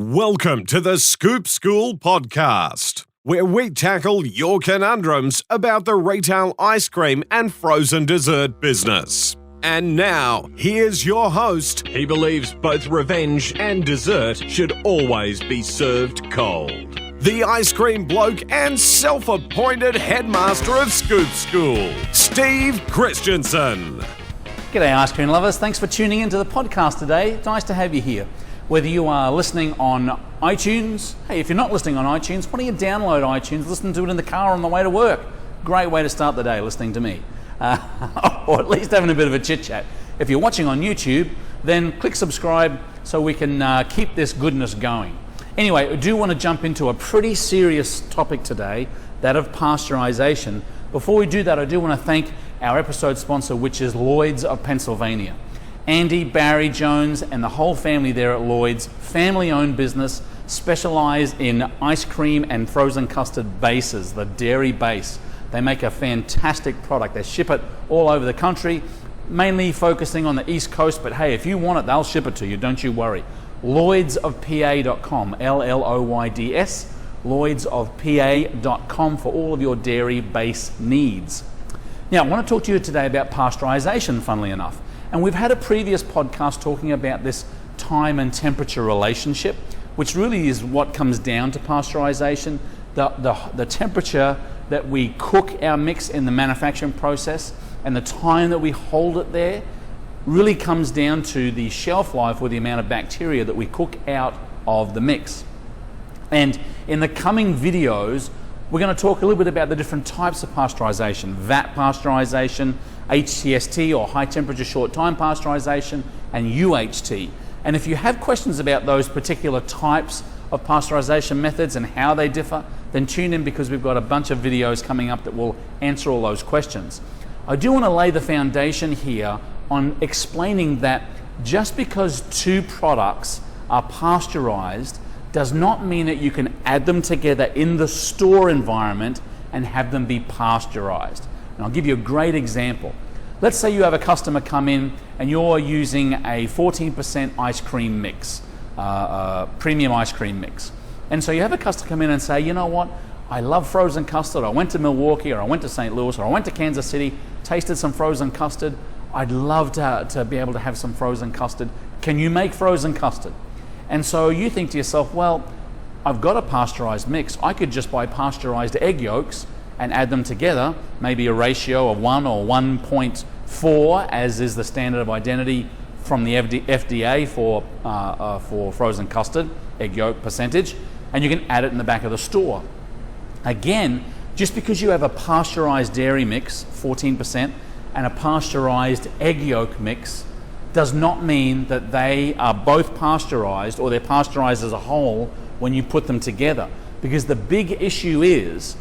Welcome to the Scoop School podcast, where we tackle your conundrums about the retail ice cream and frozen dessert business. And now, here's your host. He believes both revenge and dessert should always be served cold. The ice cream bloke and self-appointed headmaster of Scoop School, Steve Christensen. G'day ice cream lovers, thanks for tuning into the podcast today. It's nice to have you here. Whether you are listening on iTunes, hey, if you're not listening on iTunes, why don't you download iTunes, listen to it in the car on the way to work. Great way to start the day, listening to me. Or at least having a bit of a chit chat. If you're watching on YouTube, then click subscribe so we can keep this goodness going. Anyway, I do want to jump into a pretty serious topic today, that of pasteurization. Before we do that, I do want to thank our episode sponsor, which is Lloyd's of Pennsylvania. Andy, Barry, Jones, and the whole family there at Lloyd's, family-owned business, specialize in ice cream and frozen custard bases, the dairy base. They make a fantastic product. They ship it all over the country, mainly focusing on the East Coast, but hey, if you want it, they'll ship it to you, don't you worry. Lloydsofpa.com, L-L-O-Y-D-S, Lloydsofpa.com for all of your dairy base needs. Now, I want to talk to you today about pasteurization, funnily enough. And we've had a previous podcast talking about this time and temperature relationship, which really is what comes down to pasteurization. The temperature that we cook our mix in the manufacturing process and the time that we hold it there really comes down to the shelf life or the amount of bacteria that we cook out of the mix. And in the coming videos, we're going to talk a little bit about the different types of pasteurization: VAT pasteurization, HTST or high temperature short time pasteurization, and UHT. And if you have questions about those particular types of pasteurization methods and how they differ, then tune in, because we've got a bunch of videos coming up that will answer all those questions. I do want to lay the foundation here on explaining that just because two products are pasteurized does not mean that you can add them together in the store environment and have them be pasteurized. And I'll give you a great example. Let's say you have a customer come in and you're using a 14% ice cream mix, premium ice cream mix. And so you have a customer come in and say, you know what, I love frozen custard. I went to Milwaukee, or I went to St. Louis, or I went to Kansas City, tasted some frozen custard. I'd love to be able to have some frozen custard. Can you make frozen custard? And so you think to yourself, well, I've got a pasteurized mix. I could just buy pasteurized egg yolks and add them together, maybe a ratio of 1 or 1.4, as is the standard of identity from the FDA for frozen custard, egg yolk percentage, and you can add it in the back of the store. Again, just because you have a pasteurized dairy mix, 14%, and a pasteurized egg yolk mix, does not mean that they are both pasteurized or they're pasteurized as a whole when you put them together. Because the big issue is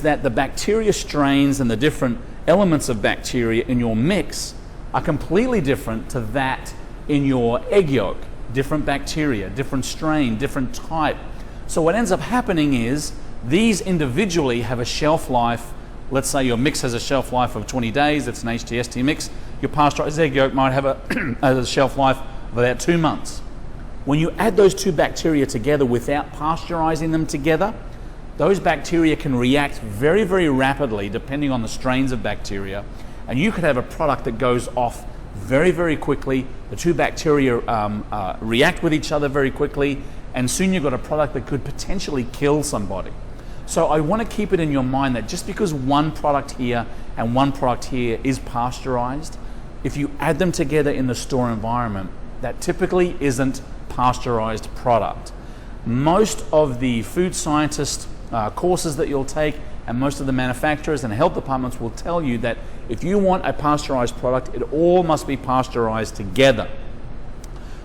that the bacteria strains and the different elements of bacteria in your mix are completely different to that in your egg yolk. Different bacteria, different strain, different type. So what ends up happening is these individually have a shelf life. Let's say your mix has a shelf life of 20 days, it's an HTST mix. Your pasteurized egg yolk might have a shelf life of about 2 months. When you add those two bacteria together without pasteurizing them together, those bacteria can react very, very rapidly depending on the strains of bacteria, and you could have a product that goes off very, very quickly. The two bacteria react with each other very quickly, and soon you've got a product that could potentially kill somebody. So I want to keep it in your mind that just because one product here and one product here is pasteurized, if you add them together in the store environment, that typically isn't pasteurized product. Most of the food scientist courses that you'll take and most of the manufacturers and health departments will tell you that if you want a pasteurized product, it all must be pasteurized together.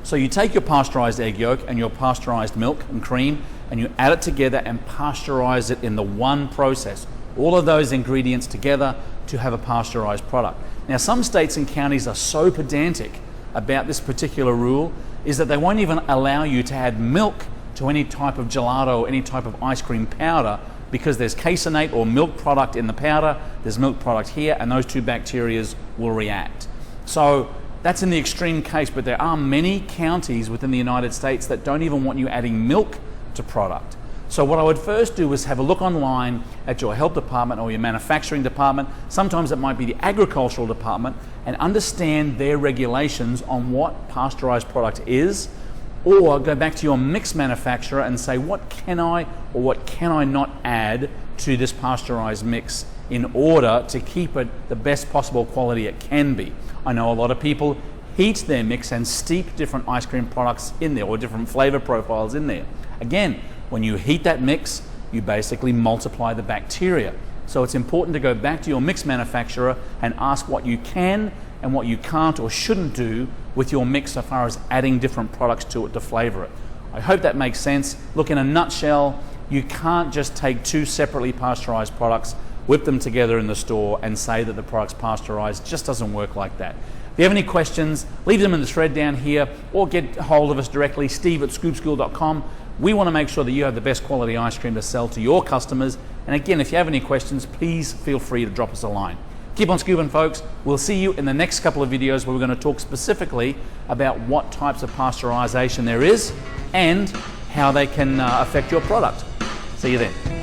So you take your pasteurized egg yolk and your pasteurized milk and cream and you add it together and pasteurize it in the one process. All of those ingredients together to have a pasteurized product. Now, some states and counties are so pedantic about this particular rule is that they won't even allow you to add milk to any type of gelato or any type of ice cream powder, because there's caseinate or milk product in the powder, there's milk product here, and those two bacteria will react. So that's in the extreme case, but there are many counties within the United States that don't even want you adding milk to product. So what I would first do is have a look online at your health department or your manufacturing department. Sometimes it might be the agricultural department, and understand their regulations on what pasteurized product is, or go back to your mix manufacturer and say, what can I or what can I not add to this pasteurized mix in order to keep it the best possible quality it can be. I know a lot of people heat their mix and steep different ice cream products in there, or different flavor profiles in there. Again, when you heat that mix, you basically multiply the bacteria. So it's important to go back to your mix manufacturer and ask what you can and what you can't or shouldn't do with your mix so far as adding different products to it to flavor it. I hope that makes sense. Look, in a nutshell, you can't just take two separately pasteurized products, whip them together in the store and say that the product's pasteurized. It just doesn't work like that. If you have any questions, leave them in the thread down here, or get hold of us directly, steve@scoopschool.com. We want to make sure that you have the best quality ice cream to sell to your customers. And again, if you have any questions, please feel free to drop us a line. Keep on scooping, folks. We'll see you in the next couple of videos where we're going to talk specifically about what types of pasteurization there is and how they can affect your product. See you then.